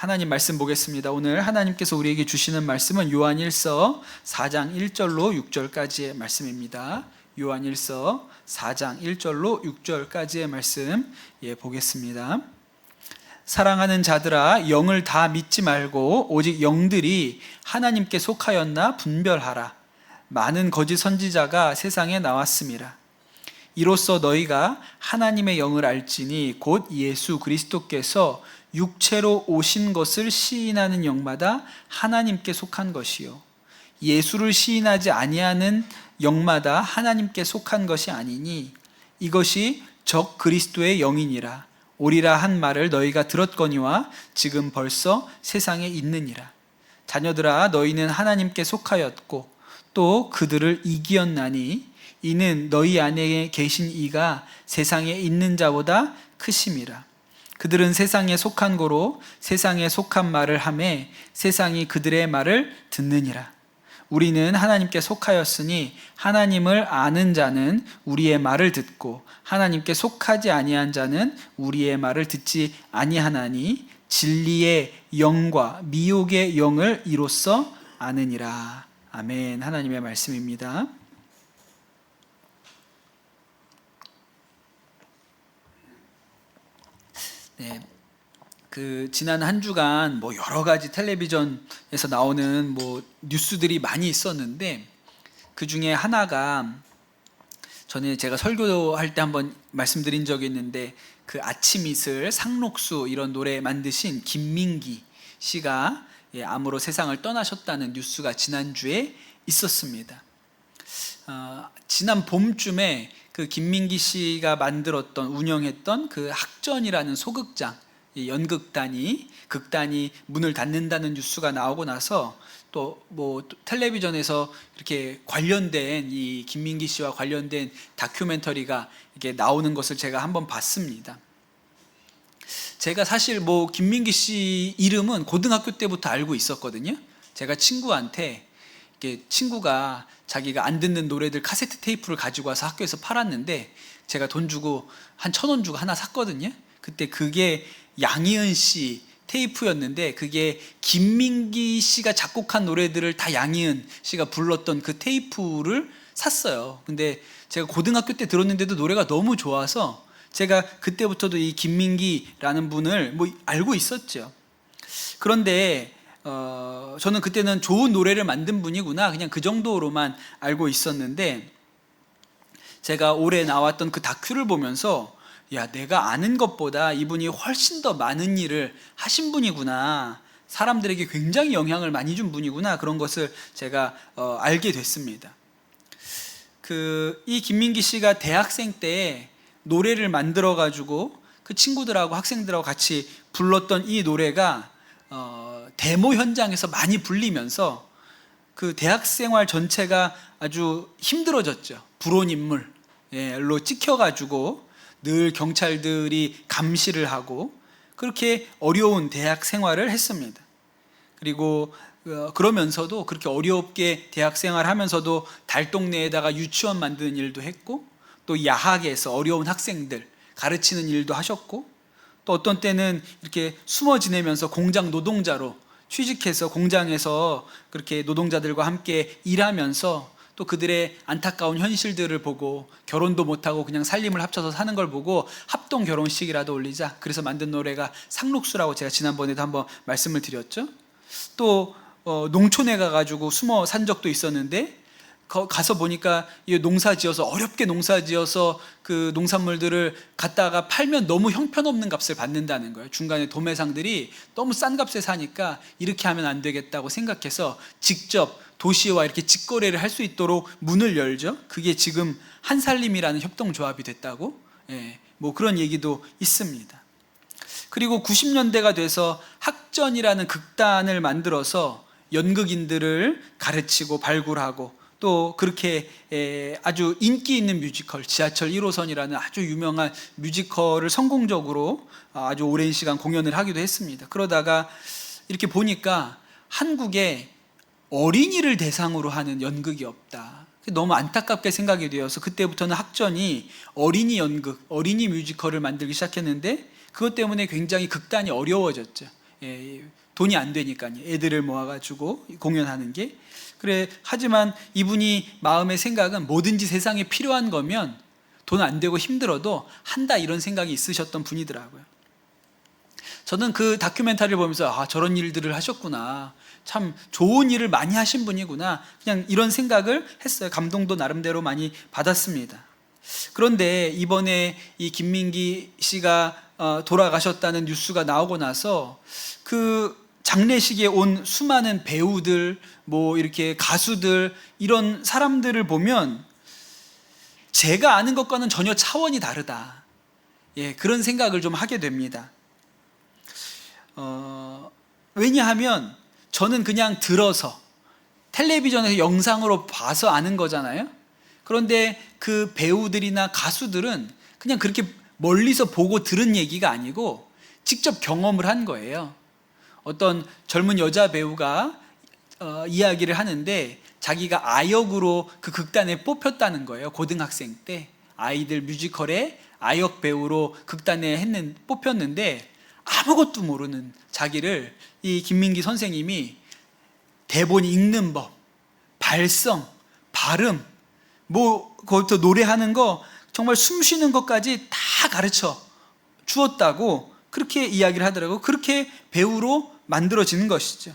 하나님 말씀 보겠습니다. 오늘 하나님께서 우리에게 주시는 말씀은 요한일서 4장 1절로 6절까지의 말씀입니다. 요한일서 4장 1절로 6절까지의 말씀 보겠습니다. 사랑하는 자들아, 영을 다 믿지 말고 오직 영들이 하나님께 속하였나 분별하라. 많은 거짓 선지자가 세상에 나왔음이라. 이로써 너희가 하나님의 영을 알지니 곧 예수 그리스도께서 육체로 오신 것을 시인하는 영마다 하나님께 속한 것이요, 예수를 시인하지 아니하는 영마다 하나님께 속한 것이 아니니 이것이 적 그리스도의 영이니라. 오리라 한 말을 너희가 들었거니와 지금 벌써 세상에 있느니라. 자녀들아, 너희는 하나님께 속하였고 또 그들을 이기었나니 이는 너희 안에 계신 이가 세상에 있는 자보다 크심이라. 그들은 세상에 속한 고로 세상에 속한 말을 하매 세상이 그들의 말을 듣느니라. 우리는 하나님께 속하였으니 하나님을 아는 자는 우리의 말을 듣고 하나님께 속하지 아니한 자는 우리의 말을 듣지 아니하나니 진리의 영과 미혹의 영을 이로써 아느니라. 아멘. 하나님의 말씀입니다. 네, 지난 한 주간 여러 가지 텔레비전에서 나오는 뉴스들이 많이 있었는데, 그 중에 하나가 전에 제가 설교할 때 한번 말씀드린 적이 있는데, 그 아침 이슬, 상록수 이런 노래 만드신 김민기 씨가 암으로 세상을 떠나셨다는 뉴스가 지난주에 있었습니다. 지난 봄쯤에 그 김민기 씨가 만들었던, 운영했던 그 학전이라는 소극장, 극단이 문을 닫는다는 뉴스가 나오고 나서 또 텔레비전에서 이렇게 관련된, 이 김민기 씨와 관련된 다큐멘터리가 이렇게 나오는 것을 제가 한번 봤습니다. 제가 사실 김민기 씨 이름은 고등학교 때부터 알고 있었거든요. 제가 친구한테, 친구가 자기가 안 듣는 노래들 카세트 테이프를 가지고 와서 학교에서 팔았는데, 제가 돈 주고 한 1,000원 주고 하나 샀거든요. 그때 그게 양희은 씨 테이프였는데, 그게 김민기 씨가 작곡한 노래들을 다 양희은 씨가 불렀던 그 테이프를 샀어요. 근데 제가 고등학교 때 들었는데도 노래가 너무 좋아서 제가 그때부터도 이 김민기라는 분을 알고 있었죠. 그런데 저는 그때는 좋은 노래를 만든 분이구나, 그냥 그 정도로만 알고 있었는데, 제가 올해 나왔던 그 다큐를 보면서 내가 아는 것보다 이분이 훨씬 더 많은 일을 하신 분이구나, 사람들에게 굉장히 영향을 많이 준 분이구나, 그런 것을 제가 알게 됐습니다. 이 김민기 씨가 대학생 때 노래를 만들어 가지고 그 친구들하고 학생들하고 같이 불렀던 이 노래가 데모 현장에서 많이 불리면서 그 대학생활 전체가 아주 힘들어졌죠. 불온인물로 찍혀가지고 늘 경찰들이 감시를 하고 그렇게 어려운 대학 생활을 했습니다. 그리고 그러면서도, 그렇게 어렵게 대학 생활하면서도 달동네에다가 유치원 만드는 일도 했고, 또 야학에서 어려운 학생들 가르치는 일도 하셨고, 또 어떤 때는 이렇게 숨어 지내면서 공장 노동자로 취직해서 공장에서 그렇게 노동자들과 함께 일하면서 또 그들의 안타까운 현실들을 보고, 결혼도 못하고 그냥 살림을 합쳐서 사는 걸 보고 합동 결혼식이라도 올리자, 그래서 만든 노래가 상록수라고 제가 지난번에도 한번 말씀을 드렸죠. 또 농촌에 가가지고 숨어 산 적도 있었는데, 가서 보니까 농사지어서, 어렵게 농사지어서 그 농산물들을 갖다가 팔면 너무 형편없는 값을 받는다는 거예요. 중간에 도매상들이 너무 싼 값에 사니까 이렇게 하면 안 되겠다고 생각해서 직접 도시와 이렇게 직거래를 할 수 있도록 문을 열죠. 그게 지금 한살림이라는 협동조합이 됐다고, 그런 얘기도 있습니다. 그리고 90년대가 돼서 학전이라는 극단을 만들어서 연극인들을 가르치고 발굴하고, 또 그렇게 아주 인기 있는 뮤지컬, 지하철 1호선이라는 아주 유명한 뮤지컬을 성공적으로 아주 오랜 시간 공연을 하기도 했습니다. 그러다가 이렇게 보니까 한국에 어린이를 대상으로 하는 연극이 없다, 너무 안타깝게 생각이 되어서 그때부터는 학전이 어린이 연극, 어린이 뮤지컬을 만들기 시작했는데, 그것 때문에 굉장히 극단이 어려워졌죠. 예, 돈이 안 되니까요. 애들을 모아가지고 공연하는 게. 그래, 하지만 이분이 마음의 생각은 뭐든지 세상에 필요한 거면 돈 안 되고 힘들어도 한다, 이런 생각이 있으셨던 분이더라고요. 저는 그 다큐멘터리를 보면서 저런 일들을 하셨구나, 참 좋은 일을 많이 하신 분이구나, 그냥 이런 생각을 했어요. 감동도 나름대로 많이 받았습니다. 그런데 이번에 이 김민기 씨가 돌아가셨다는 뉴스가 나오고 나서 그 장례식에 온 수많은 배우들, 뭐 이렇게 가수들, 이런 사람들을 보면 제가 아는 것과는 전혀 차원이 다르다, 예, 그런 생각을 좀 하게 됩니다. 왜냐하면 저는 그냥 들어서 텔레비전에서 영상으로 봐서 아는 거잖아요. 그런데 그 배우들이나 가수들은 그냥 그렇게 멀리서 보고 들은 얘기가 아니고 직접 경험을 한 거예요. 어떤 젊은 여자 배우가 이야기를 하는데 자기가 아역으로 그 극단에 뽑혔다는 거예요. 고등학생 때 아이들 뮤지컬에 아역 배우로 극단에 뽑혔는데 아무것도 모르는 자기를 이 김민기 선생님이 대본 읽는 법, 발성, 발음, 뭐 거기서 노래하는 거, 정말 숨 쉬는 것까지 다 가르쳐 주었다고 그렇게 이야기를 하더라고요. 그렇게 배우로 만들어지는 것이죠.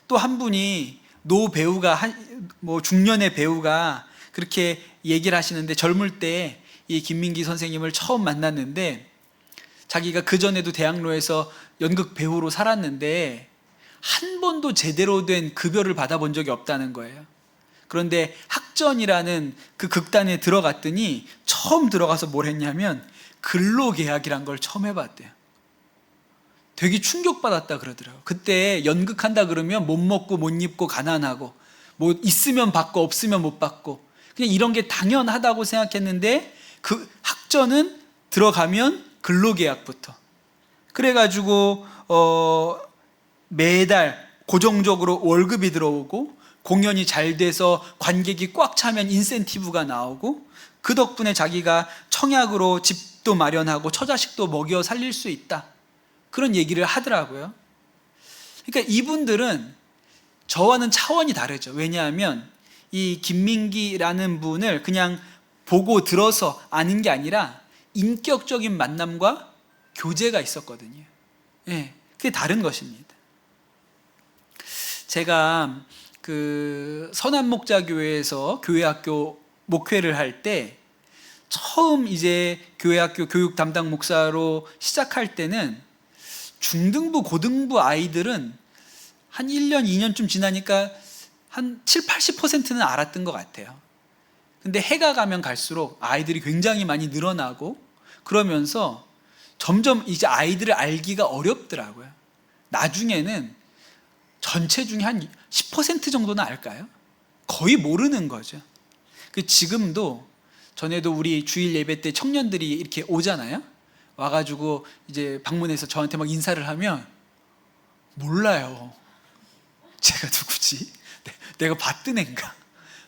또 한 분이 노 배우가, 뭐 중년의 배우가 그렇게 얘기를 하시는데, 젊을 때 이 김민기 선생님을 처음 만났는데 자기가 그전에도 대학로에서 연극 배우로 살았는데 한 번도 제대로 된 급여를 받아본 적이 없다는 거예요. 그런데 학전이라는 그 극단에 들어갔더니 처음 들어가서 뭘 했냐면 근로계약이란 걸 처음 해봤대요. 되게 충격받았다 그러더라고요. 그때 연극한다 그러면 못 먹고 못 입고 가난하고, 뭐 있으면 받고 없으면 못 받고, 그냥 이런 게 당연하다고 생각했는데 그 학전은 들어가면 근로계약부터. 그래가지고 매달 고정적으로 월급이 들어오고, 공연이 잘 돼서 관객이 꽉 차면 인센티브가 나오고, 그 덕분에 자기가 청약으로 집도 마련하고 처자식도 먹여 살릴 수 있다, 그런 얘기를 하더라고요. 그러니까 이분들은 저와는 차원이 다르죠. 왜냐하면 이 김민기라는 분을 그냥 보고 들어서 아는 게 아니라 인격적인 만남과 교제가 있었거든요. 예, 그게 다른 것입니다. 제가 그 선한목자교회에서 교회학교 목회를 할 때, 처음 이제 교회학교 교육 담당 목사로 시작할 때는 중등부, 고등부 아이들은 한 1년, 2년쯤 지나니까 한 7, 80%는 알았던 것 같아요. 근데 해가 가면 갈수록 아이들이 굉장히 많이 늘어나고 그러면서 점점 이제 아이들을 알기가 어렵더라고요. 나중에는 전체 중에 한 10% 정도는 알까요? 거의 모르는 거죠. 지금도, 전에도 우리 주일 예배 때 청년들이 이렇게 오잖아요. 와가지고 이제 방문해서 저한테 막 인사를 하면 몰라요. 제가 누구지? 내가 봤던 애인가?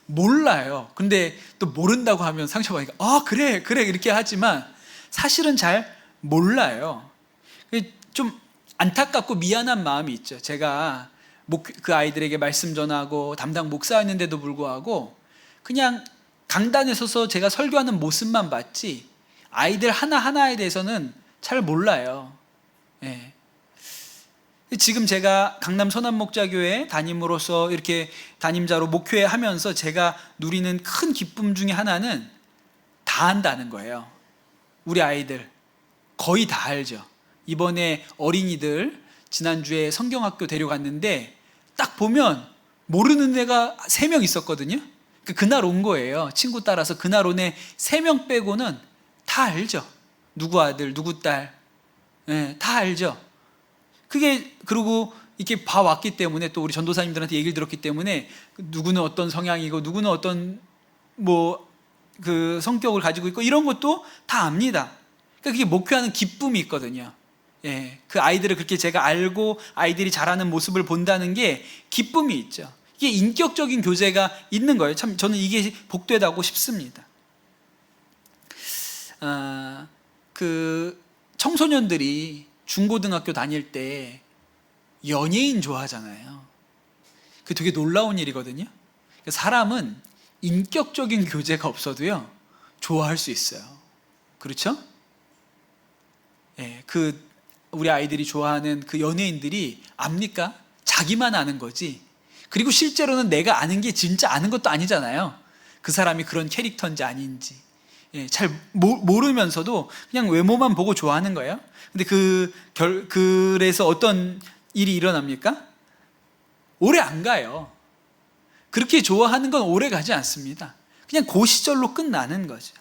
몰라요. 근데 또 모른다고 하면 상처받으니까 그래 이렇게 하지만 사실은 잘 몰라요. 좀 안타깝고 미안한 마음이 있죠. 제가 그 아이들에게 말씀 전하고 담당 목사였는데도 불구하고 그냥 강단에 서서 제가 설교하는 모습만 봤지 아이들 하나하나에 대해서는 잘 몰라요. 예. 지금 제가 강남 선한목자교회 담임으로서 이렇게 담임자로 목회하면서 제가 누리는 큰 기쁨 중에 하나는 다 안다는 거예요. 우리 아이들 거의 다 알죠. 이번에 어린이들 지난주에 성경학교 데려갔는데 딱 보면 모르는 애가 3명 있었거든요. 그날 온 거예요. 친구 따라서 그날 온 애 3명 빼고는 다 알죠. 누구 아들, 누구 딸, 예, 다 알죠. 그리고 이렇게 봐왔기 때문에, 또 우리 전도사님들한테 얘기를 들었기 때문에 누구는 어떤 성향이고 누구는 어떤 그 성격을 가지고 있고 이런 것도 다 압니다. 그러니까 그게 목회하는 기쁨이 있거든요. 예, 그 아이들을 그렇게 제가 알고 아이들이 자라는 모습을 본다는 게 기쁨이 있죠. 이게 인격적인 교제가 있는 거예요. 참 저는 이게 복되다고 싶습니다. 그 청소년들이 중고등학교 다닐 때 연예인 좋아하잖아요. 그게 되게 놀라운 일이거든요. 사람은 인격적인 교제가 없어도요, 좋아할 수 있어요. 그렇죠? 예, 우리 아이들이 좋아하는 그 연예인들이 압니까? 자기만 아는 거지. 그리고 실제로는 내가 아는 게 진짜 아는 것도 아니잖아요. 그 사람이 그런 캐릭터인지 아닌지. 예, 잘 모르면서도 그냥 외모만 보고 좋아하는 거예요. 근데 그래서 어떤 일이 일어납니까? 오래 안 가요. 그렇게 좋아하는 건 오래 가지 않습니다. 그냥 그 시절로 끝나는 거죠.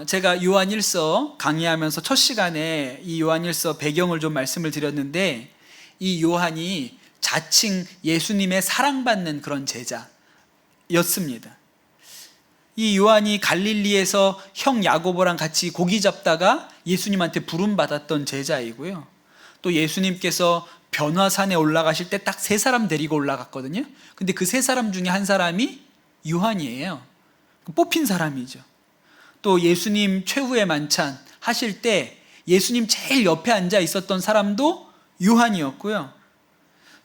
제가 요한일서 강의하면서 첫 시간에 이 요한일서 배경을 좀 말씀을 드렸는데, 이 요한이 자칭 예수님의 사랑받는 그런 제자였습니다. 이 요한이 갈릴리에서 형 야고보랑 같이 고기 잡다가 예수님한테 부름받았던 제자이고요. 또 예수님께서 변화산에 올라가실 때 딱 3사람 데리고 올라갔거든요. 근데 그 3사람 중에 한 사람이 요한이에요. 뽑힌 사람이죠. 또 예수님 최후의 만찬 하실 때 예수님 제일 옆에 앉아 있었던 사람도 요한이었고요.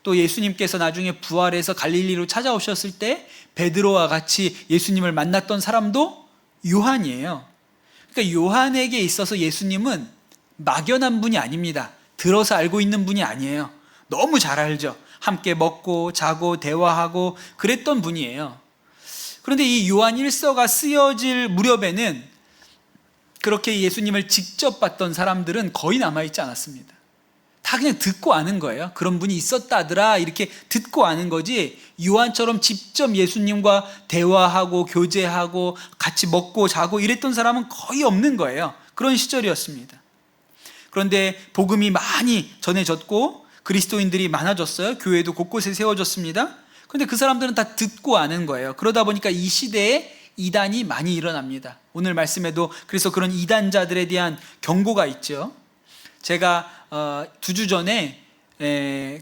또 예수님께서 나중에 부활해서 갈릴리로 찾아오셨을 때 베드로와 같이 예수님을 만났던 사람도 요한이에요. 그러니까 요한에게 있어서 예수님은 막연한 분이 아닙니다. 들어서 알고 있는 분이 아니에요. 너무 잘 알죠. 함께 먹고 자고 대화하고 그랬던 분이에요. 그런데 이 요한 1서가 쓰여질 무렵에는 그렇게 예수님을 직접 봤던 사람들은 거의 남아있지 않았습니다. 다 그냥 듣고 아는 거예요. 그런 분이 있었다더라 이렇게 듣고 아는 거지, 요한처럼 직접 예수님과 대화하고 교제하고 같이 먹고 자고 이랬던 사람은 거의 없는 거예요. 그런 시절이었습니다. 그런데 복음이 많이 전해졌고 그리스도인들이 많아졌어요. 교회도 곳곳에 세워졌습니다. 그런데 그 사람들은 다 듣고 아는 거예요. 그러다 보니까 이 시대에 이단이 많이 일어납니다. 오늘 말씀에도 그래서 그런 이단자들에 대한 경고가 있죠. 제가 2주 전에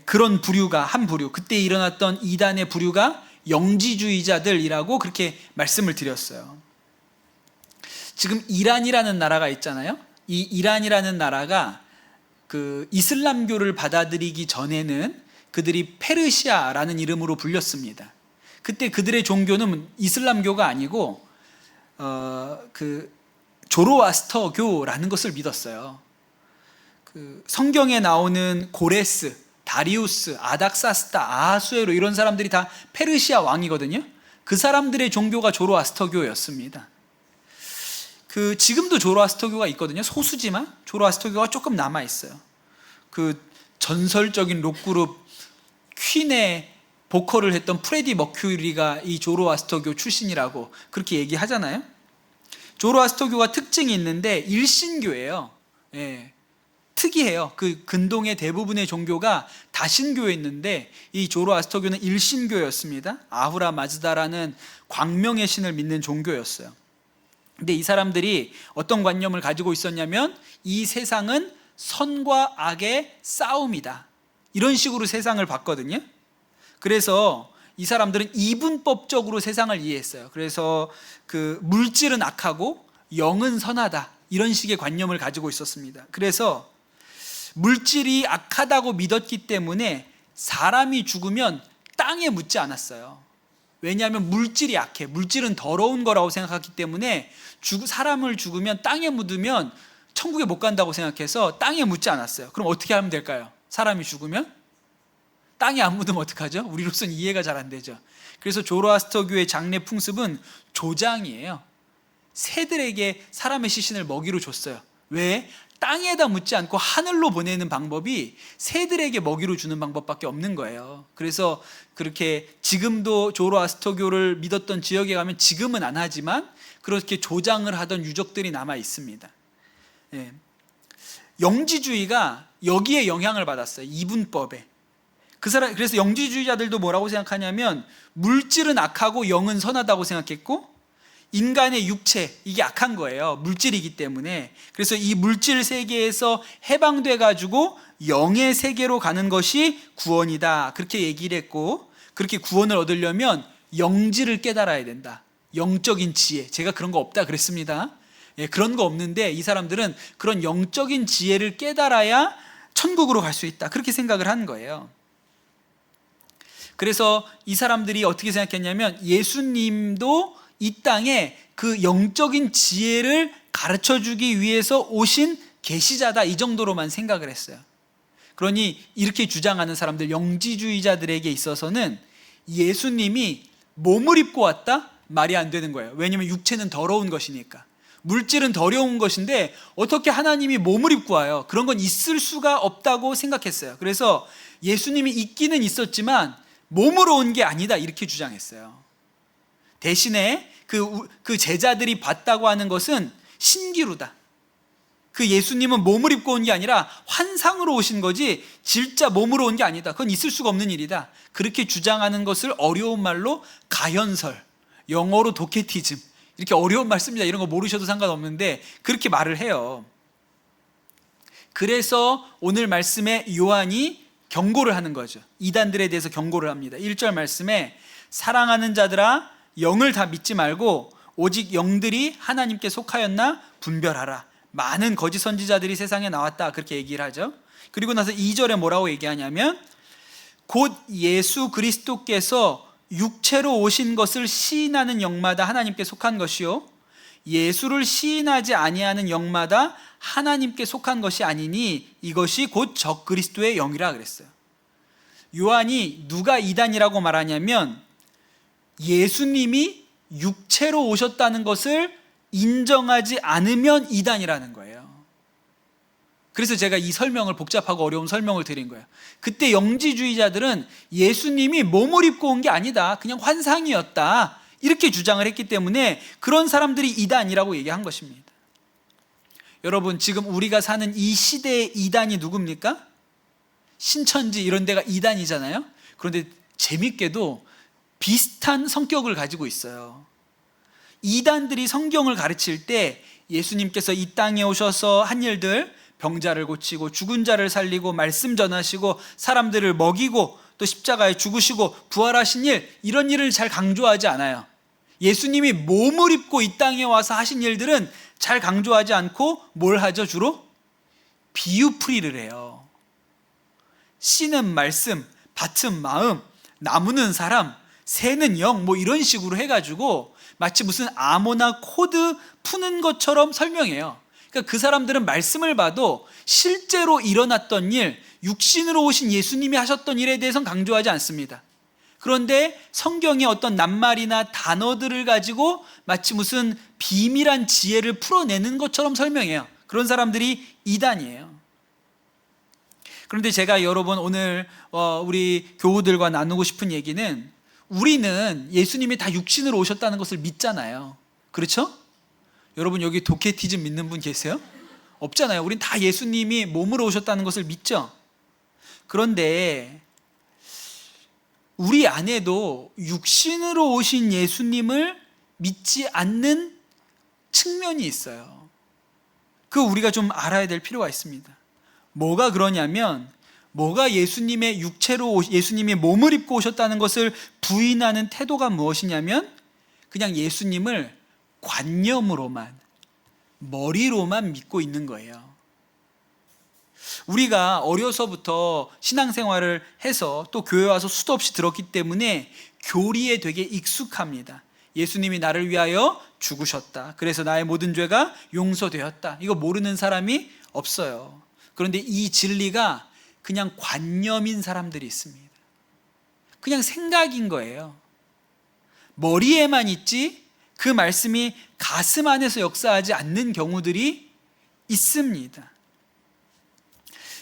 그런 부류가 한 부류, 그때 일어났던 이단의 부류가 영지주의자들이라고 그렇게 말씀을 드렸어요. 지금 이란이라는 나라가 있잖아요. 이 이란이라는 나라가 그 이슬람교를 받아들이기 전에는 그들이 페르시아라는 이름으로 불렸습니다. 그때 그들의 종교는 이슬람교가 아니고 그 조로아스터교라는 것을 믿었어요. 그 성경에 나오는 고레스, 다리우스, 아닥사스다, 아하수에로 이런 사람들이 다 페르시아 왕이거든요. 그 사람들의 종교가 조로아스터교였습니다. 지금도 조로아스터교가 있거든요. 소수지만 조로아스터교가 조금 남아 있어요. 그 전설적인 록그룹 퀸의 보컬을 했던 프레디 머큐리가 이 조로아스터교 출신이라고 그렇게 얘기하잖아요. 조로아스터교가 특징이 있는데 일신교예요. 예. 특이해요. 그 근동의 대부분의 종교가 다신교였는데 이 조로아스터교는 일신교였습니다. 아후라 마즈다라는 광명의 신을 믿는 종교였어요. 근데 이 사람들이 어떤 관념을 가지고 있었냐면 이 세상은 선과 악의 싸움이다, 이런 식으로 세상을 봤거든요. 그래서 이 사람들은 이분법적으로 세상을 이해했어요. 그래서 그 물질은 악하고 영은 선하다, 이런 식의 관념을 가지고 있었습니다. 그래서 물질이 악하다고 믿었기 때문에 사람이 죽으면 땅에 묻지 않았어요. 왜냐하면 물질이 악해, 물질은 더러운 거라고 생각했기 때문에 사람을 죽으면 땅에 묻으면 천국에 못 간다고 생각해서 땅에 묻지 않았어요. 그럼 어떻게 하면 될까요? 사람이 죽으면? 땅에 안 묻으면 어떡하죠? 우리로서는 이해가 잘 안 되죠. 그래서 조로아스터교의 장례 풍습은 조장이에요. 새들에게 사람의 시신을 먹이로 줬어요. 왜? 땅에다 묻지 않고 하늘로 보내는 방법이 새들에게 먹이로 주는 방법밖에 없는 거예요. 그래서 그렇게 지금도 조로아스터교를 믿었던 지역에 가면, 지금은 안 하지만 그렇게 조장을 하던 유적들이 남아 있습니다. 예. 영지주의가 여기에 영향을 받았어요. 이분법에. 그래서 영지주의자들도 뭐라고 생각하냐면 물질은 악하고 영은 선하다고 생각했고, 인간의 육체, 이게 악한 거예요. 물질이기 때문에. 그래서 이 물질 세계에서 해방돼 가지고 영의 세계로 가는 것이 구원이다, 그렇게 얘기를 했고, 그렇게 구원을 얻으려면 영지를 깨달아야 된다. 영적인 지혜, 제가 그런 거 없다 그랬습니다. 예, 그런 거 없는데 이 사람들은 그런 영적인 지혜를 깨달아야 천국으로 갈 수 있다, 그렇게 생각을 한 거예요. 그래서 이 사람들이 어떻게 생각했냐면 예수님도 이 땅에 그 영적인 지혜를 가르쳐주기 위해서 오신 계시자다, 이 정도로만 생각을 했어요. 그러니 이렇게 주장하는 사람들, 영지주의자들에게 있어서는 예수님이 몸을 입고 왔다? 말이 안 되는 거예요. 왜냐하면 육체는 더러운 것이니까. 물질은 더러운 것인데 어떻게 하나님이 몸을 입고 와요? 그런 건 있을 수가 없다고 생각했어요. 그래서 예수님이 있기는 있었지만 몸으로 온 게 아니다, 이렇게 주장했어요. 대신에 그 제자들이 봤다고 하는 것은 신기루다. 그 예수님은 몸을 입고 온 게 아니라 환상으로 오신 거지 진짜 몸으로 온 게 아니다. 그건 있을 수가 없는 일이다. 그렇게 주장하는 것을 어려운 말로 가현설, 영어로 도케티즘, 이렇게 어려운 말 씁니다. 이런 거 모르셔도 상관없는데 그렇게 말을 해요. 그래서 오늘 말씀에 요한이 경고를 하는 거죠. 이단들에 대해서 경고를 합니다. 1절 말씀에 사랑하는 자들아, 영을 다 믿지 말고 오직 영들이 하나님께 속하였나 분별하라. 많은 거짓 선지자들이 세상에 나왔다, 그렇게 얘기를 하죠. 그리고 나서 2절에 뭐라고 얘기하냐면 곧 예수 그리스도께서 육체로 오신 것을 시인하는 영마다 하나님께 속한 것이요 예수를 시인하지 아니하는 영마다 하나님께 속한 것이 아니니 이것이 곧 적그리스도의 영이라 그랬어요. 요한이 누가 이단이라고 말하냐면 예수님이 육체로 오셨다는 것을 인정하지 않으면 이단이라는 거예요. 그래서 제가 이 설명을, 복잡하고 어려운 설명을 드린 거예요. 그때 영지주의자들은 예수님이 몸을 입고 온 게 아니다, 그냥 환상이었다, 이렇게 주장을 했기 때문에 그런 사람들이 이단이라고 얘기한 것입니다. 여러분, 지금 우리가 사는 이 시대의 이단이 누굽니까? 신천지 이런 데가 이단이잖아요. 그런데 재밌게도 비슷한 성격을 가지고 있어요. 이단들이 성경을 가르칠 때 예수님께서 이 땅에 오셔서 한 일들, 병자를 고치고 죽은 자를 살리고 말씀 전하시고 사람들을 먹이고 또 십자가에 죽으시고 부활하신 일, 이런 일을 잘 강조하지 않아요. 예수님이 몸을 입고 이 땅에 와서 하신 일들은 잘 강조하지 않고 뭘 하죠? 주로 비유풀이를 해요. 씨는 말씀, 밭은 마음, 나무는 사람, 새는 영, 뭐 이런 식으로 해가지고 마치 무슨 암호나 코드 푸는 것처럼 설명해요. 그러니까 그 사람들은 말씀을 봐도 실제로 일어났던 일, 육신으로 오신 예수님이 하셨던 일에 대해서는 강조하지 않습니다. 그런데 성경의 어떤 낱말이나 단어들을 가지고 마치 무슨 비밀한 지혜를 풀어내는 것처럼 설명해요. 그런 사람들이 이단이에요. 그런데 제가 여러분 오늘 우리 교우들과 나누고 싶은 얘기는, 우리는 예수님이 다 육신으로 오셨다는 것을 믿잖아요. 그렇죠? 여러분 여기 도케티즘 믿는 분 계세요? 없잖아요. 우린 다 예수님이 몸으로 오셨다는 것을 믿죠. 그런데 우리 안에도 육신으로 오신 예수님을 믿지 않는 측면이 있어요. 그거 우리가 좀 알아야 될 필요가 있습니다. 뭐가 그러냐면, 뭐가 예수님의 육체로 예수님이 몸을 입고 오셨다는 것을 부인하는 태도가 무엇이냐면, 그냥 예수님을 관념으로만, 머리로만 믿고 있는 거예요. 우리가 어려서부터 신앙생활을 해서 또 교회 와서 수도 없이 들었기 때문에 교리에 되게 익숙합니다. 예수님이 나를 위하여 죽으셨다, 그래서 나의 모든 죄가 용서되었다, 이거 모르는 사람이 없어요. 그런데 이 진리가 그냥 관념인 사람들이 있습니다. 그냥 생각인 거예요. 머리에만 있지 그 말씀이 가슴 안에서 역사하지 않는 경우들이 있습니다.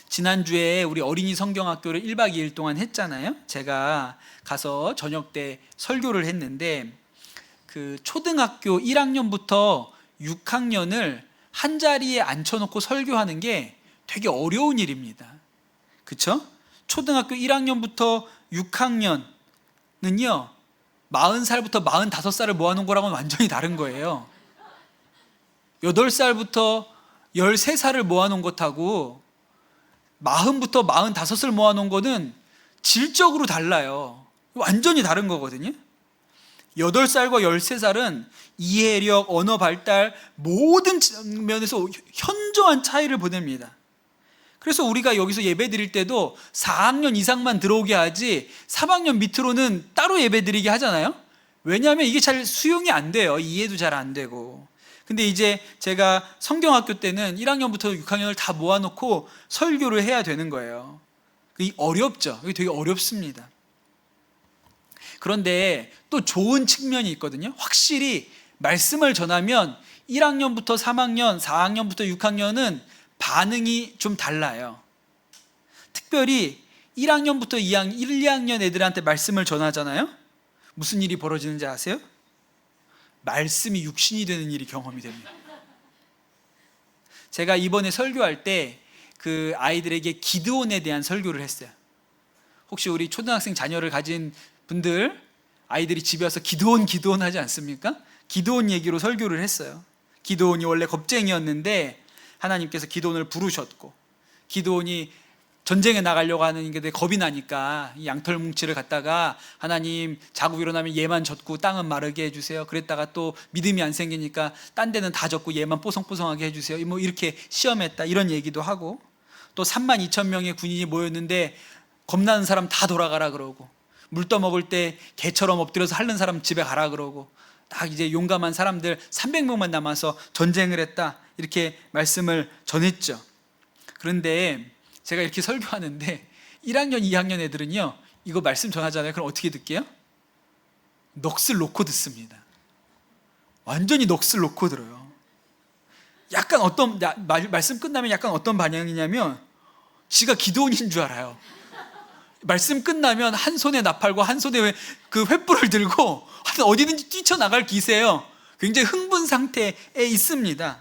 지난주에 우리 어린이 성경학교를 1박 2일 동안 했잖아요. 제가 가서 저녁 때 설교를 했는데, 그 초등학교 1학년부터 6학년을 한 자리에 앉혀놓고 설교하는 게 되게 어려운 일입니다. 그렇죠? 초등학교 1학년부터 6학년은요 40살부터 45살을 모아놓은 거랑은 완전히 다른 거예요. 8살부터 13살을 모아놓은 것하고 40부터 45을 모아놓은 거는 질적으로 달라요. 완전히 다른 거거든요. 8살과 13살은 이해력, 언어 발달 모든 면에서 현저한 차이를 보냅니다. 그래서 우리가 여기서 예배 드릴 때도 4학년 이상만 들어오게 하지 3학년 밑으로는 따로 예배 드리게 하잖아요. 왜냐하면 이게 잘 수용이 안 돼요. 이해도 잘 안 되고. 근데 이제 제가 성경학교 때는 1학년부터 6학년을 다 모아놓고 설교를 해야 되는 거예요. 그게 어렵죠. 이게 되게 어렵습니다. 그런데 또 좋은 측면이 있거든요. 확실히 말씀을 전하면 1학년부터 3학년, 4학년부터 6학년은 반응이 좀 달라요. 특별히 1학년부터 2학년, 1, 2학년 애들한테 말씀을 전하잖아요. 무슨 일이 벌어지는지 아세요? 말씀이 육신이 되는 일이 경험이 됩니다. 제가 이번에 설교할 때 그 아이들에게 기드온에 대한 설교를 했어요. 혹시 우리 초등학생 자녀를 가진 분들, 아이들이 집에 와서 기드온 하지 않습니까? 기드온 얘기로 설교를 했어요. 기드온이 원래 겁쟁이였는데 하나님께서 기드온을 부르셨고, 기드온이 전쟁에 나가려고 하는 게 겁이 나니까 이 양털 뭉치를 갖다가 하나님 자고 일어나면 얘만 젖고 땅은 마르게 해주세요. 그랬다가 또 믿음이 안 생기니까 딴 데는 다 젖고 얘만 뽀송뽀송하게 해주세요. 뭐 이렇게 시험했다 이런 얘기도 하고, 또 32,000명의 군인이 모였는데 겁나는 사람 다 돌아가라 그러고, 물 떠먹을 때 개처럼 엎드려서 핥는 사람 집에 가라 그러고, 딱 이제 용감한 사람들 300명만 남아서 전쟁을 했다 이렇게 말씀을 전했죠. 그런데 제가 이렇게 설교하는데 1학년, 2학년 애들은요, 이거 말씀 전하잖아요. 그럼 어떻게 듣게요? 넋을 놓고 듣습니다. 완전히 넋을 놓고 들어요. 약간 말씀 끝나면 약간 어떤 반응이냐면 지가 기드온인 줄 알아요. 말씀 끝나면 한 손에 나팔과 한 손에 그 횃불을 들고 어디든지 뛰쳐나갈 기세예요. 굉장히 흥분 상태에 있습니다.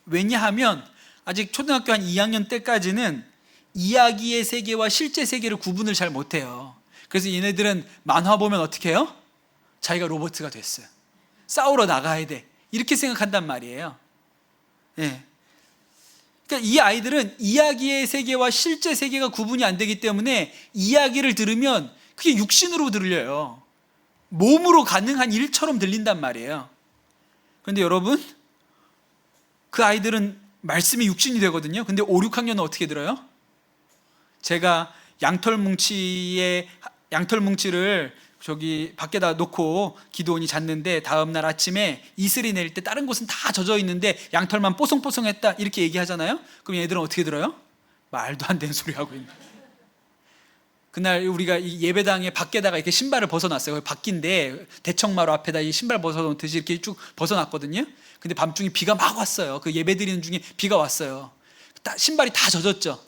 왜냐하면 아직 초등학교 한 2학년 때까지는 이야기의 세계와 실제 세계를 구분을 잘 못해요. 그래서 얘네들은 만화 보면 어떻게 해요? 자기가 로봇가 됐어요. 싸우러 나가야 돼. 이렇게 생각한단 말이에요. 예. 그러니까 이 아이들은 이야기의 세계와 실제 세계가 구분이 안 되기 때문에 이야기를 들으면 그게 육신으로 들려요. 몸으로 가능한 일처럼 들린단 말이에요. 그런데 여러분, 그 아이들은 말씀이 육신이 되거든요. 근데 5, 6학년은 어떻게 들어요? 제가 양털 뭉치를 저기 밖에다 놓고 기드온이 잤는데 다음날 아침에 이슬이 내릴 때 다른 곳은 다 젖어 있는데 양털만 뽀송뽀송했다 이렇게 얘기하잖아요. 그럼 얘들은 어떻게 들어요? 말도 안 되는 소리 하고 있는. 그날 우리가 이 예배당에 밖에다가 이렇게 신발을 벗어놨어요. 밖인데 대청마루 앞에다 이 신발 벗어놓듯이 이렇게 쭉 벗어놨거든요. 근데 밤중에 비가 막 왔어요. 그 예배 드리는 중에 비가 왔어요. 신발이 다 젖었죠.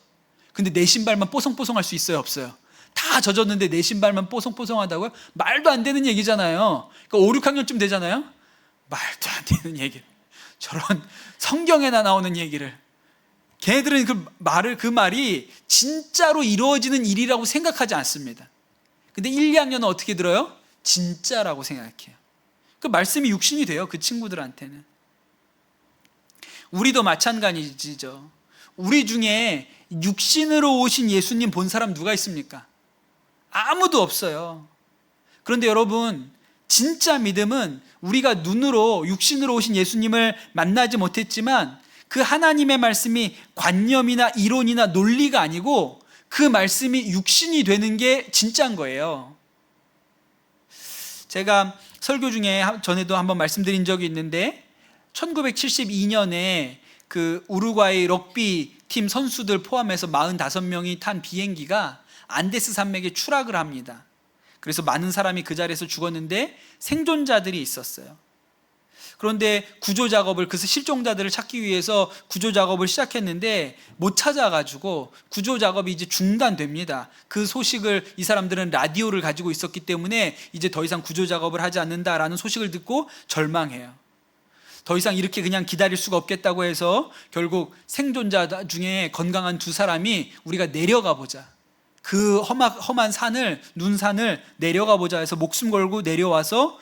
근데 내 신발만 뽀송뽀송할 수 있어요, 없어요? 다 젖었는데 내 신발만 뽀송뽀송하다고요? 말도 안 되는 얘기잖아요. 그러니까 5, 6학년쯤 되잖아요. 말도 안 되는 얘기. 저런 성경에나 나오는 얘기를. 걔네들은 그 말이 진짜로 이루어지는 일이라고 생각하지 않습니다. 근데 1, 2학년은 어떻게 들어요? 진짜라고 생각해요. 그 말씀이 육신이 돼요, 그 친구들한테는. 우리도 마찬가지죠. 우리 중에 육신으로 오신 예수님 본 사람 누가 있습니까? 아무도 없어요. 그런데 여러분, 진짜 믿음은 우리가 눈으로 육신으로 오신 예수님을 만나지 못했지만 그 하나님의 말씀이 관념이나 이론이나 논리가 아니고 그 말씀이 육신이 되는 게 진짜인 거예요. 제가 설교 중에 전에도 한번 말씀드린 적이 있는데 1972년에 그 우루과이 럭비 팀 선수들 포함해서 45명이 탄 비행기가 안데스 산맥에 추락을 합니다. 그래서 많은 사람이 그 자리에서 죽었는데 생존자들이 있었어요. 그런데 구조 작업을, 그래서 실종자들을 찾기 위해서 구조 작업을 시작했는데 못 찾아가지고 구조 작업이 이제 중단됩니다. 그 소식을 이 사람들은 라디오를 가지고 있었기 때문에 이제 더 이상 구조 작업을 하지 않는다라는 소식을 듣고 절망해요. 더 이상 이렇게 그냥 기다릴 수가 없겠다고 해서 결국 생존자 중에 건강한 2사람이 우리가 내려가 보자, 그 험한 산을, 눈산을 내려가 보자 해서 목숨 걸고 내려와서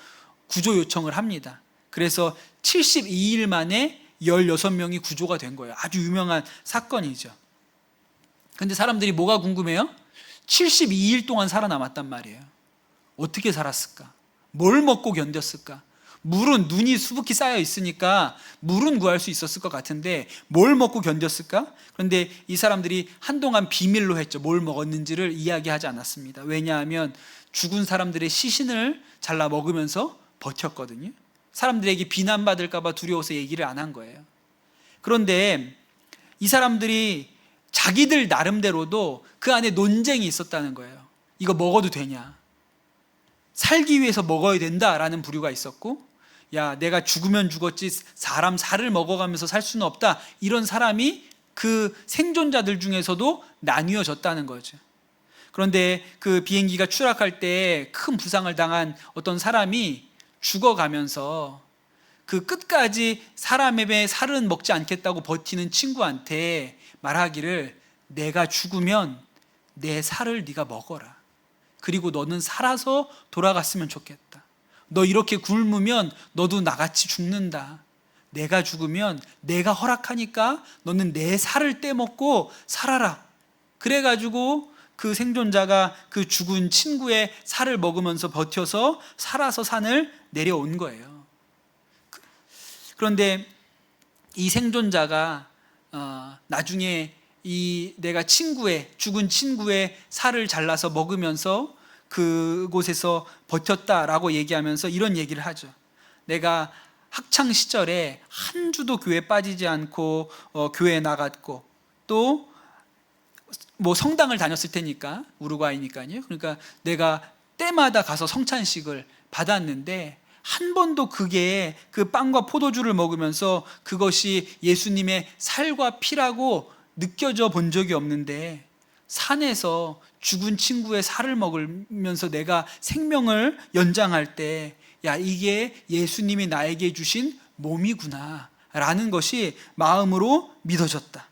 구조 요청을 합니다. 그래서 72일 만에 16명이 구조가 된 거예요. 아주 유명한 사건이죠. 근데 사람들이 뭐가 궁금해요? 72일 동안 살아남았단 말이에요. 어떻게 살았을까? 뭘 먹고 견뎠을까? 물은 눈이 수북히 쌓여 있으니까 물은 구할 수 있었을 것 같은데 뭘 먹고 견뎠을까? 그런데 이 사람들이 한동안 비밀로 했죠. 뭘 먹었는지를 이야기하지 않았습니다. 왜냐하면 죽은 사람들의 시신을 잘라 먹으면서 버텼거든요. 사람들에게 비난받을까 봐 두려워서 얘기를 안 한 거예요. 그런데 이 사람들이 자기들 나름대로도 그 안에 논쟁이 있었다는 거예요. 이거 먹어도 되냐? 살기 위해서 먹어야 된다라는 부류가 있었고, 야, 내가 죽으면 죽었지 사람 살을 먹어가면서 살 수는 없다, 이런 사람이 그 생존자들 중에서도 나뉘어졌다는 거죠. 그런데 그 비행기가 추락할 때 큰 부상을 당한 어떤 사람이 죽어가면서 그 끝까지 사람의 살은 먹지 않겠다고 버티는 친구한테 말하기를, 내가 죽으면 내 살을 네가 먹어라. 그리고 너는 살아서 돌아갔으면 좋겠다. 너 이렇게 굶으면 너도 나같이 죽는다. 내가 죽으면 내가 허락하니까 너는 내 살을 떼먹고 살아라. 그래가지고 그 생존자가 그 죽은 친구의 살을 먹으면서 버텨서 살아서 산을 내려온 거예요. 그런데 이 생존자가 나중에 이 내가 죽은 친구의 살을 잘라서 먹으면서 그곳에서 버텼다라고 얘기하면서 이런 얘기를 하죠. 내가 학창 시절에 한 주도 교회 빠지지 않고 교회에 나갔고, 또 뭐 성당을 다녔을 테니까, 우루과이니까요. 그러니까 내가 때마다 가서 성찬식을 받았는데 한 번도 그게 그 빵과 포도주를 먹으면서 그것이 예수님의 살과 피라고 느껴져 본 적이 없는데, 산에서 죽은 친구의 살을 먹으면서 내가 생명을 연장할 때, 야, 이게 예수님이 나에게 주신 몸이구나 라는 것이 마음으로 믿어졌다.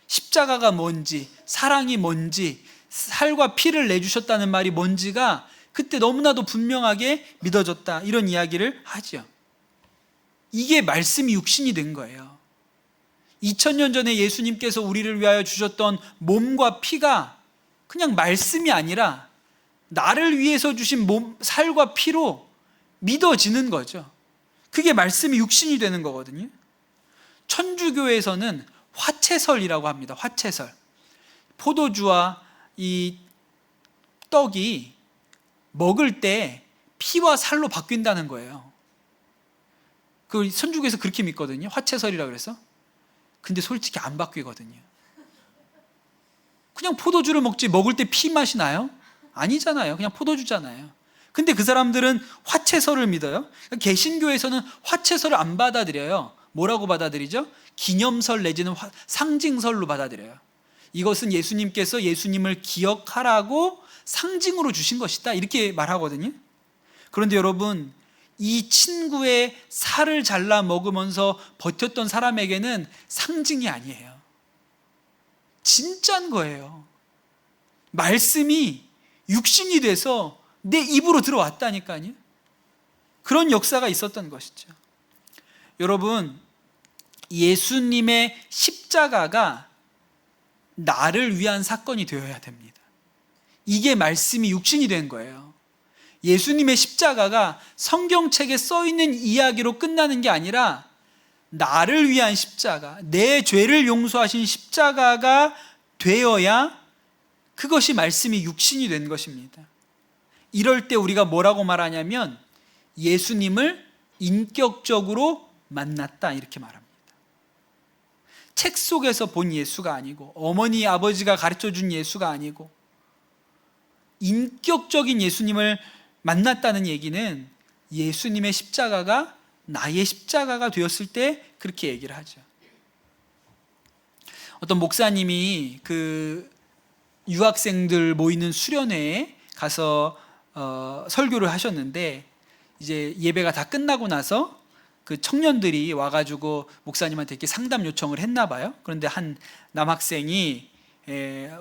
십자가가 뭔지, 사랑이 뭔지, 살과 피를 내주셨다는 말이 뭔지가 그때 너무나도 분명하게 믿어졌다, 이런 이야기를 하죠. 이게 말씀이 육신이 된 거예요. 2000년 전에 예수님께서 우리를 위하여 주셨던 몸과 피가 그냥 말씀이 아니라 나를 위해서 주신 살과 피로 믿어지는 거죠. 그게 말씀이 육신이 되는 거거든요. 천주교에서는 화채설이라고 합니다. 화채설. 포도주와 이 떡이 먹을 때 피와 살로 바뀐다는 거예요. 그 천주교에서 그렇게 믿거든요. 화채설이라고 그래서. 근데 솔직히 안 바뀌거든요. 그냥 포도주를 먹지 먹을 때 피 맛이 나요? 아니잖아요. 그냥 포도주잖아요. 근데 그 사람들은 화채설을 믿어요. 개신교에서는 화채설을 안 받아들여요. 뭐라고 받아들이죠? 기념설 내지는 상징설로 받아들여요. 이것은 예수님께서 예수님을 기억하라고 상징으로 주신 것이다, 이렇게 말하거든요. 그런데 여러분, 이 친구의 살을 잘라 먹으면서 버텼던 사람에게는 상징이 아니에요. 진짜인 거예요. 말씀이 육신이 돼서 내 입으로 들어왔다니까요. 그런 역사가 있었던 것이죠. 여러분, 예수님의 십자가가 나를 위한 사건이 되어야 됩니다. 이게 말씀이 육신이 된 거예요. 예수님의 십자가가 성경책에 써 있는 이야기로 끝나는 게 아니라 나를 위한 십자가, 내 죄를 용서하신 십자가가 되어야 그것이 말씀이 육신이 된 것입니다. 이럴 때 우리가 뭐라고 말하냐면 예수님을 인격적으로 만났다, 이렇게 말합니다. 책 속에서 본 예수가 아니고, 어머니 아버지가 가르쳐준 예수가 아니고, 인격적인 예수님을 만났다는 얘기는 예수님의 십자가가 나의 십자가가 되었을 때 그렇게 얘기를 하죠. 어떤 목사님이 그 유학생들 모이는 수련회에 가서 설교를 하셨는데, 이제 예배가 다 끝나고 나서 그 청년들이 와가지고 목사님한테 이렇게 상담 요청을 했나 봐요. 그런데 한 남학생이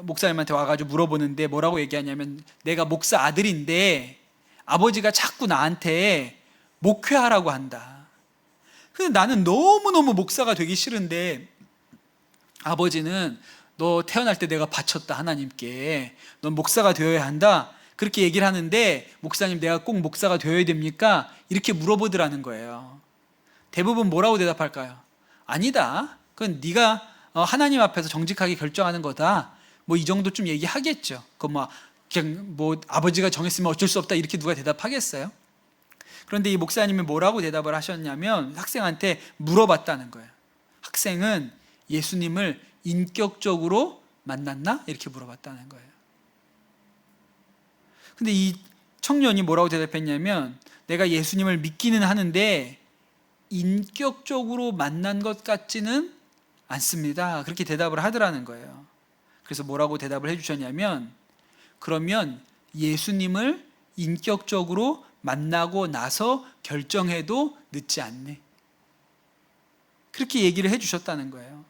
목사님한테 와가지고 물어보는데 뭐라고 얘기하냐면, 내가 목사 아들인데 아버지가 자꾸 나한테 목회하라고 한다. 근데 나는 너무너무 목사가 되기 싫은데 아버지는 너 태어날 때 내가 바쳤다, 하나님께. 넌 목사가 되어야 한다. 그렇게 얘기를 하는데 목사님 내가 꼭 목사가 되어야 됩니까? 이렇게 물어보더라는 거예요. 대부분 뭐라고 대답할까요? 아니다. 그건 네가 하나님 앞에서 정직하게 결정하는 거다. 뭐 이 정도 좀 얘기하겠죠. 그거 뭐 그냥 뭐 아버지가 정했으면 어쩔 수 없다 이렇게 누가 대답하겠어요? 그런데 이 목사님은 뭐라고 대답을 하셨냐면 학생한테 물어봤다는 거예요. 학생은 예수님을 인격적으로 만났나? 이렇게 물어봤다는 거예요. 근데 이 청년이 뭐라고 대답했냐면 내가 예수님을 믿기는 하는데 인격적으로 만난 것 같지는 않습니다. 그렇게 대답을 하더라는 거예요. 그래서 뭐라고 대답을 해주셨냐면 그러면 예수님을 인격적으로 만나고 나서 결정해도 늦지 않네. 그렇게 얘기를 해주셨다는 거예요.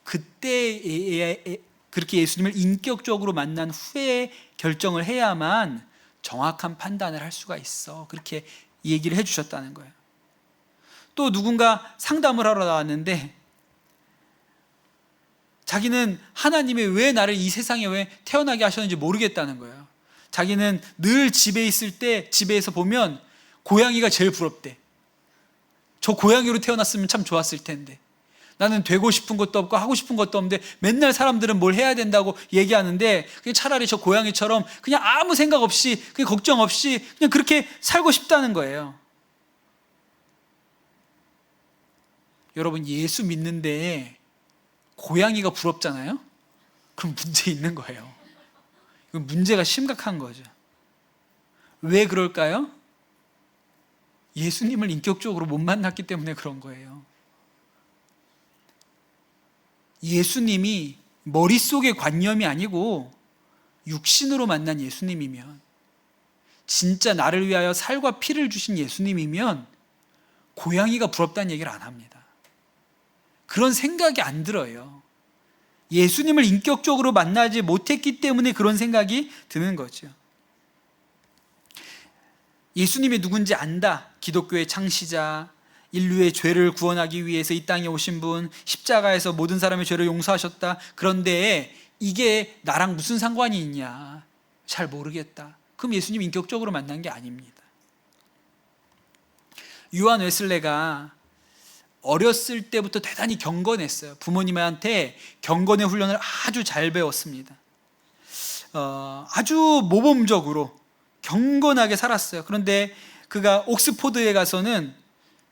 그때 그렇게 예수님을 인격적으로 만난 후에 결정을 해야만 정확한 판단을 할 수가 있어. 그렇게 얘기를 해주셨다는 거예요. 또 누군가 상담을 하러 나왔는데 자기는 하나님이 왜 나를 이 세상에 왜 태어나게 하셨는지 모르겠다는 거예요. 자기는 늘 집에 있을 때 집에서 보면 고양이가 제일 부럽대. 저 고양이로 태어났으면 참 좋았을 텐데 나는 되고 싶은 것도 없고 하고 싶은 것도 없는데 맨날 사람들은 뭘 해야 된다고 얘기하는데 그냥 차라리 저 고양이처럼 그냥 아무 생각 없이 그냥 걱정 없이 그냥 그렇게 살고 싶다는 거예요. 여러분 예수 믿는데 고양이가 부럽잖아요? 그럼 문제 있는 거예요. 이건 문제가 심각한 거죠. 왜 그럴까요? 예수님을 인격적으로 못 만났기 때문에 그런 거예요. 예수님이 머릿속의 관념이 아니고 육신으로 만난 예수님이면 진짜 나를 위하여 살과 피를 주신 예수님이면 고양이가 부럽다는 얘기를 안 합니다. 그런 생각이 안 들어요. 예수님을 인격적으로 만나지 못했기 때문에 그런 생각이 드는 거죠. 예수님이 누군지 안다. 기독교의 창시자, 인류의 죄를 구원하기 위해서 이 땅에 오신 분, 십자가에서 모든 사람의 죄를 용서하셨다. 그런데 이게 나랑 무슨 상관이 있냐? 잘 모르겠다. 그럼 예수님 인격적으로 만난 게 아닙니다. 요한 웨슬레가 어렸을 때부터 대단히 경건했어요. 부모님한테 경건의 훈련을 아주 잘 배웠습니다. 아주 모범적으로 경건하게 살았어요. 그런데 그가 옥스포드에 가서는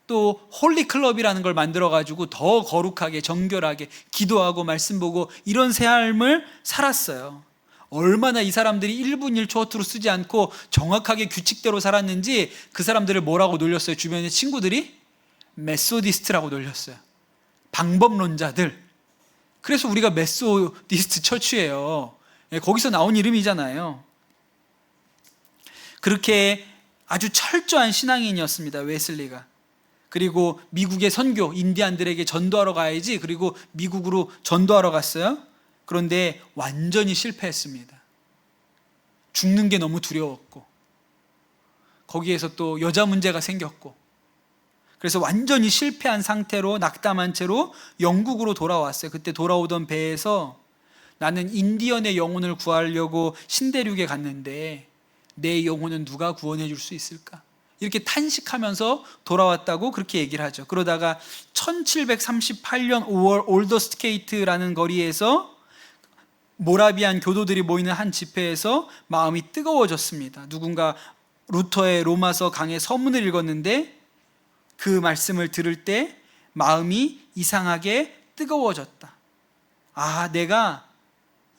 또 홀리 클럽이라는 걸 만들어 가지고 더 거룩하게 정결하게 기도하고 말씀 보고 이런 삶을 살았어요. 얼마나 이 사람들이 1분 1초 허투루 쓰지 않고 정확하게 규칙대로 살았는지 그 사람들을 뭐라고 놀렸어요? 주변의 친구들이 메소디스트라고 놀렸어요. 방법론자들. 그래서 우리가 메소디스트 처치예요. 거기서 나온 이름이잖아요. 그렇게 아주 철저한 신앙인이었습니다, 웨슬리가. 그리고 미국의 선교, 인디안들에게 전도하러 가야지. 그리고 미국으로 전도하러 갔어요. 그런데 완전히 실패했습니다. 죽는 게 너무 두려웠고 거기에서 또 여자 문제가 생겼고 그래서 완전히 실패한 상태로 낙담한 채로 영국으로 돌아왔어요. 그때 돌아오던 배에서 나는 인디언의 영혼을 구하려고 신대륙에 갔는데 내 영혼은 누가 구원해 줄 수 있을까? 이렇게 탄식하면서 돌아왔다고 그렇게 얘기를 하죠. 그러다가 1738년 5월 올더스케이트라는 거리에서 모라비안 교도들이 모이는 한 집회에서 마음이 뜨거워졌습니다. 누군가 루터의 로마서 강의 서문을 읽었는데 그 말씀을 들을 때 마음이 이상하게 뜨거워졌다. 아, 내가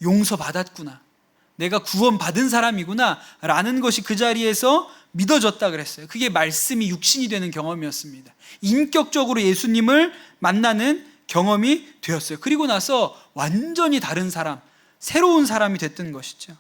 용서받았구나. 내가 구원받은 사람이구나 라는 것이 그 자리에서 믿어졌다 그랬어요. 그게 말씀이 육신이 되는 경험이었습니다. 인격적으로 예수님을 만나는 경험이 되었어요. 그리고 나서 완전히 다른 사람, 새로운 사람이 됐던 것이죠.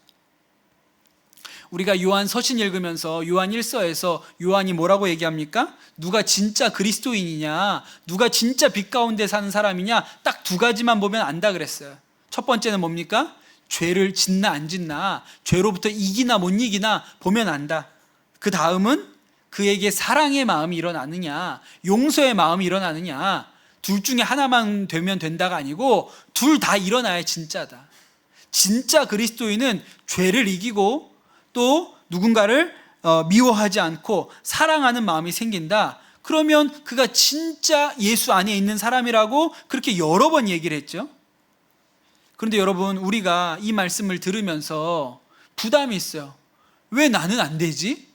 우리가 요한 서신 읽으면서 요한 1서에서 요한이 뭐라고 얘기합니까? 누가 진짜 그리스도인이냐, 누가 진짜 빛 가운데 사는 사람이냐, 딱 두 가지만 보면 안다 그랬어요. 첫 번째는 뭡니까? 죄를 짓나 안 짓나, 죄로부터 이기나 못 이기나 보면 안다. 그 다음은 그에게 사랑의 마음이 일어나느냐, 용서의 마음이 일어나느냐, 둘 중에 하나만 되면 된다가 아니고 둘 다 일어나야 진짜다. 진짜 그리스도인은 죄를 이기고 또 누군가를 미워하지 않고 사랑하는 마음이 생긴다. 그러면 그가 진짜 예수 안에 있는 사람이라고 그렇게 여러 번 얘기를 했죠. 그런데 여러분, 우리가 이 말씀을 들으면서 부담이 있어요. 왜 나는 안 되지?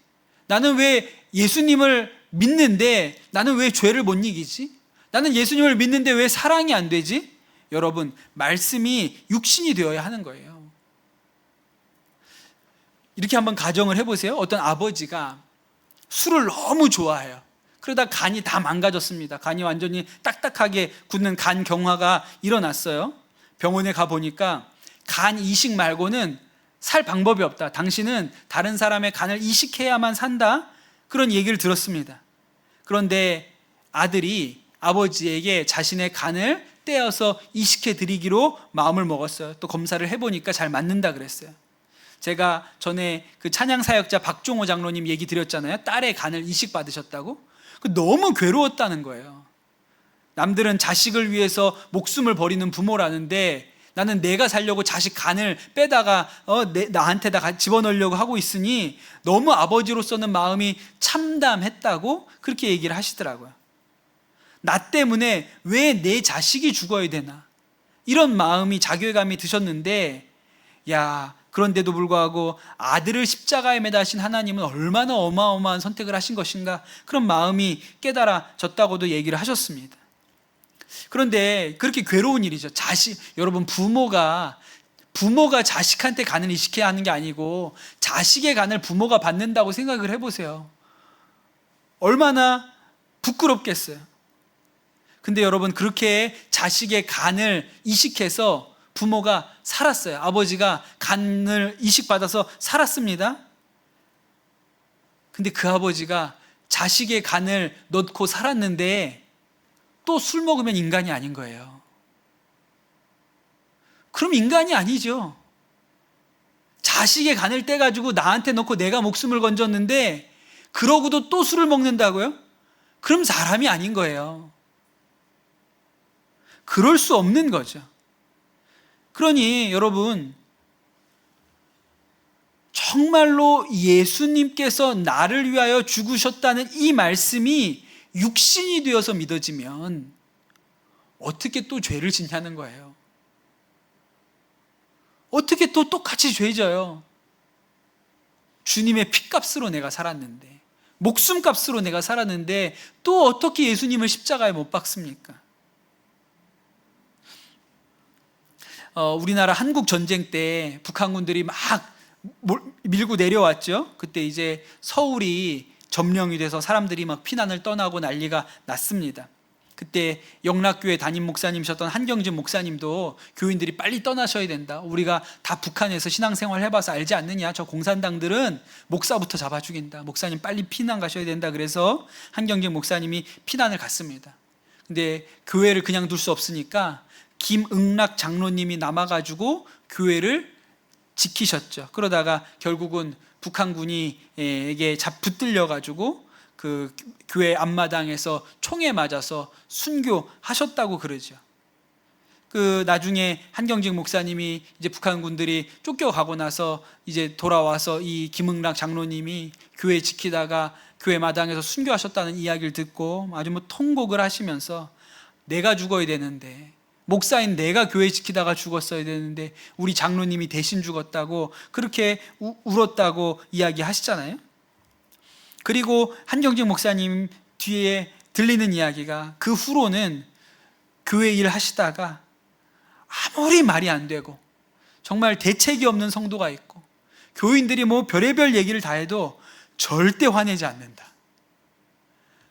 나는 왜 예수님을 믿는데 나는 왜 죄를 못 이기지? 나는 예수님을 믿는데 왜 사랑이 안 되지? 여러분, 말씀이 육신이 되어야 하는 거예요. 이렇게 한번 가정을 해보세요. 어떤 아버지가 술을 너무 좋아해요. 그러다 간이 다 망가졌습니다. 간이 완전히 딱딱하게 굳는 간 경화가 일어났어요. 병원에 가보니까 간 이식 말고는 살 방법이 없다. 당신은 다른 사람의 간을 이식해야만 산다. 그런 얘기를 들었습니다. 그런데 아들이 아버지에게 자신의 간을 떼어서 이식해 드리기로 마음을 먹었어요. 또 검사를 해보니까 잘 맞는다 그랬어요. 제가 전에 그 찬양 사역자 박종호 장로님 얘기 드렸잖아요. 딸의 간을 이식 받으셨다고. 너무 괴로웠다는 거예요. 남들은 자식을 위해서 목숨을 버리는 부모라는데 나는 내가 살려고 자식 간을 빼다가 나한테다 집어넣으려고 하고 있으니 너무 아버지로서는 마음이 참담했다고 그렇게 얘기를 하시더라고요. 나 때문에 왜 내 자식이 죽어야 되나, 이런 마음이 자괴감이 드셨는데, 그런데도 불구하고 아들을 십자가에 매다신 하나님은 얼마나 어마어마한 선택을 하신 것인가, 그런 마음이 깨달아졌다고도 얘기를 하셨습니다. 그런데 그렇게 괴로운 일이죠. 여러분, 부모가 자식한테 간을 이식해야 하는 게 아니고 자식의 간을 부모가 받는다고 생각을 해보세요. 얼마나 부끄럽겠어요. 근데 여러분, 그렇게 자식의 간을 이식해서 부모가 살았어요. 아버지가 간을 이식받아서 살았습니다. 근데 그 아버지가 자식의 간을 넣고 살았는데 또 술 먹으면 인간이 아닌 거예요. 그럼 인간이 아니죠. 자식의 간을 떼가지고 나한테 넣고 내가 목숨을 건졌는데 그러고도 또 술을 먹는다고요? 그럼 사람이 아닌 거예요. 그럴 수 없는 거죠. 그러니 여러분, 정말로 예수님께서 나를 위하여 죽으셨다는 이 말씀이 육신이 되어서 믿어지면 어떻게 또 죄를 짓냐는 거예요. 어떻게 또 똑같이 죄져요? 주님의 피값으로 내가 살았는데, 목숨값으로 내가 살았는데 또 어떻게 예수님을 십자가에 못 박습니까? 우리나라 한국 전쟁 때 북한군들이 막 밀고 내려왔죠. 그때 이제 서울이 점령이 돼서 사람들이 막 피난을 떠나고 난리가 났습니다. 그때 영락교회 담임 목사님이셨던 한경진 목사님도 교인들이 빨리 떠나셔야 된다. 우리가 다 북한에서 신앙생활 해봐서 알지 않느냐. 저 공산당들은 목사부터 잡아 죽인다. 목사님 빨리 피난 가셔야 된다. 그래서 한경진 목사님이 피난을 갔습니다. 근데 교회를 그냥 둘 수 없으니까 김응락 장로님이 남아가지고 교회를 지키셨죠. 그러다가 결국은 북한군이에게 붙들려가지고 그 교회 앞마당에서 총에 맞아서 순교하셨다고 그러죠. 그 나중에 한경직 목사님이 이제 북한군들이 쫓겨가고 나서 이제 돌아와서 이 김응락 장로님이 교회 지키다가 교회 마당에서 순교하셨다는 이야기를 듣고 아주 통곡을 하시면서 내가 죽어야 되는데, 목사인 내가 교회 지키다가 죽었어야 되는데 우리 장로님이 대신 죽었다고 그렇게 울었다고 이야기하시잖아요. 그리고 한경직 목사님 뒤에 들리는 이야기가, 그 후로는 교회 일 하시다가 아무리 말이 안 되고 정말 대책이 없는 성도가 있고 교인들이 별의별 얘기를 다 해도 절대 화내지 않는다.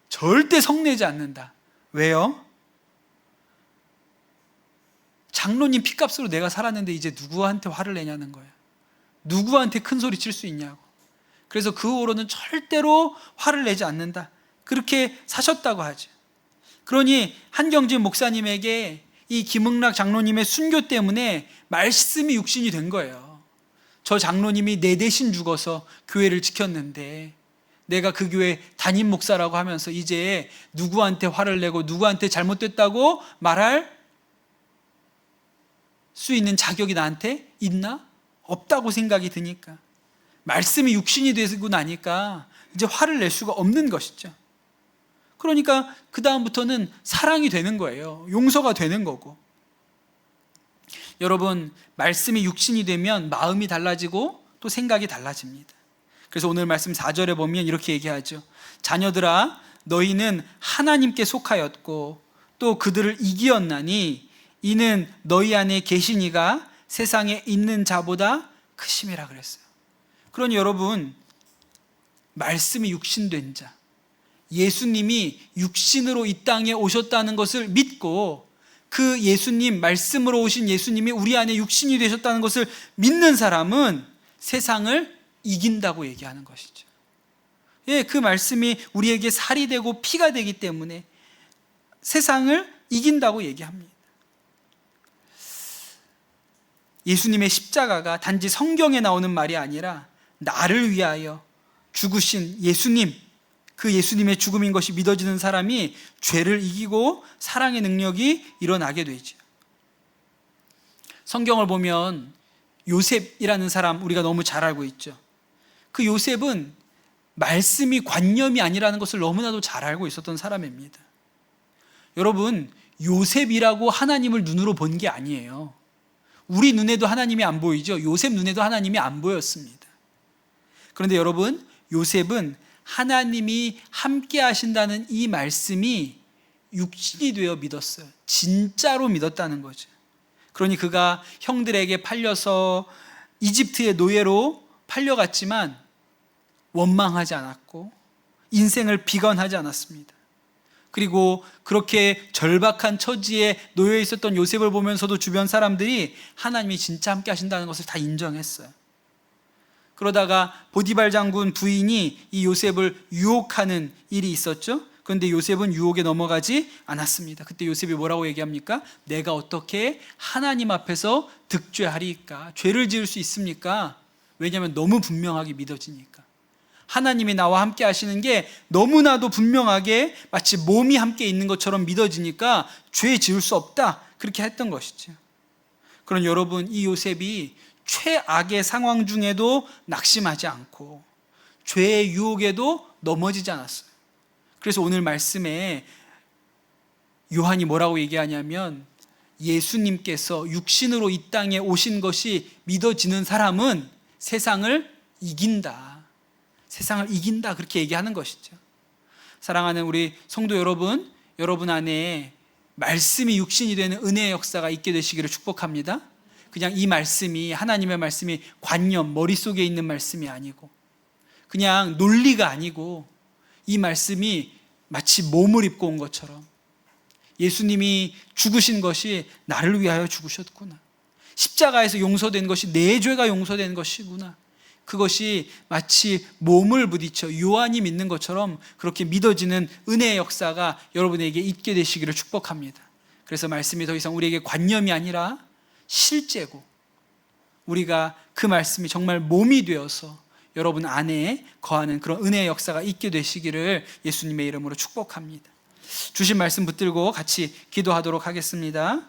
절대 성내지 않는다. 왜요? 장로님 피값으로 내가 살았는데 이제 누구한테 화를 내냐는 거예요. 누구한테 큰 소리 칠 수 있냐고. 그래서 그 후로는 절대로 화를 내지 않는다. 그렇게 사셨다고 하죠. 그러니 한경진 목사님에게 이 김응락 장로님의 순교 때문에 말씀이 육신이 된 거예요. 저 장로님이 내 대신 죽어서 교회를 지켰는데 내가 그 교회 담임 목사라고 하면서 이제 누구한테 화를 내고 누구한테 잘못됐다고 말할 수 있는 자격이 나한테 있나? 없다고 생각이 드니까 말씀이 육신이 되고 나니까 이제 화를 낼 수가 없는 것이죠. 그러니까 그 다음부터는 사랑이 되는 거예요. 용서가 되는 거고. 여러분, 말씀이 육신이 되면 마음이 달라지고 또 생각이 달라집니다. 그래서 오늘 말씀 4절에 보면 이렇게 얘기하죠. 자녀들아, 너희는 하나님께 속하였고 또 그들을 이기었나니 이는 너희 안에 계신 이가 세상에 있는 자보다 크심이라 그랬어요. 그러니 여러분, 말씀이 육신된 자, 예수님이 육신으로 이 땅에 오셨다는 것을 믿고 그 예수님, 말씀으로 오신 예수님이 우리 안에 육신이 되셨다는 것을 믿는 사람은 세상을 이긴다고 얘기하는 것이죠. 예, 그 말씀이 우리에게 살이 되고 피가 되기 때문에 세상을 이긴다고 얘기합니다. 예수님의 십자가가 단지 성경에 나오는 말이 아니라 나를 위하여 죽으신 예수님, 그 예수님의 죽음인 것이 믿어지는 사람이 죄를 이기고 사랑의 능력이 일어나게 되죠. 성경을 보면 요셉이라는 사람 우리가 너무 잘 알고 있죠. 그 요셉은 말씀이 관념이 아니라는 것을 너무나도 잘 알고 있었던 사람입니다. 여러분, 요셉이라고 하나님을 눈으로 본 게 아니에요. 우리 눈에도 하나님이 안 보이죠. 요셉 눈에도 하나님이 안 보였습니다. 그런데 여러분, 요셉은 하나님이 함께 하신다는 이 말씀이 육신이 되어 믿었어요. 진짜로 믿었다는 거죠. 그러니 그가 형들에게 팔려서 이집트의 노예로 팔려갔지만 원망하지 않았고 인생을 비관하지 않았습니다. 그리고 그렇게 절박한 처지에 놓여 있었던 요셉을 보면서도 주변 사람들이 하나님이 진짜 함께 하신다는 것을 다 인정했어요. 그러다가 보디발 장군 부인이 이 요셉을 유혹하는 일이 있었죠. 그런데 요셉은 유혹에 넘어가지 않았습니다. 그때 요셉이 뭐라고 얘기합니까? 내가 어떻게 하나님 앞에서 득죄하리까? 죄를 지을 수 있습니까? 왜냐하면 너무 분명하게 믿어지니까. 하나님이 나와 함께 하시는 게 너무나도 분명하게 마치 몸이 함께 있는 것처럼 믿어지니까 죄 지을 수 없다, 그렇게 했던 것이죠. 그럼 여러분, 이 요셉이 최악의 상황 중에도 낙심하지 않고 죄의 유혹에도 넘어지지 않았어요. 그래서 오늘 말씀에 요한이 뭐라고 얘기하냐면 예수님께서 육신으로 이 땅에 오신 것이 믿어지는 사람은 세상을 이긴다. 세상을 이긴다, 그렇게 얘기하는 것이죠. 사랑하는 우리 성도 여러분, 여러분 안에 말씀이 육신이 되는 은혜의 역사가 있게 되시기를 축복합니다. 그냥 이 말씀이, 하나님의 말씀이 관념, 머릿속에 있는 말씀이 아니고 그냥 논리가 아니고 이 말씀이 마치 몸을 입고 온 것처럼 예수님이 죽으신 것이 나를 위하여 죽으셨구나. 십자가에서 용서된 것이 내 죄가 용서된 것이구나. 그것이 마치 몸을 부딪혀 요한이 믿는 것처럼 그렇게 믿어지는 은혜의 역사가 여러분에게 있게 되시기를 축복합니다. 그래서 말씀이 더 이상 우리에게 관념이 아니라 실제고 우리가 그 말씀이 정말 몸이 되어서 여러분 안에 거하는 그런 은혜의 역사가 있게 되시기를 예수님의 이름으로 축복합니다. 주신 말씀 붙들고 같이 기도하도록 하겠습니다.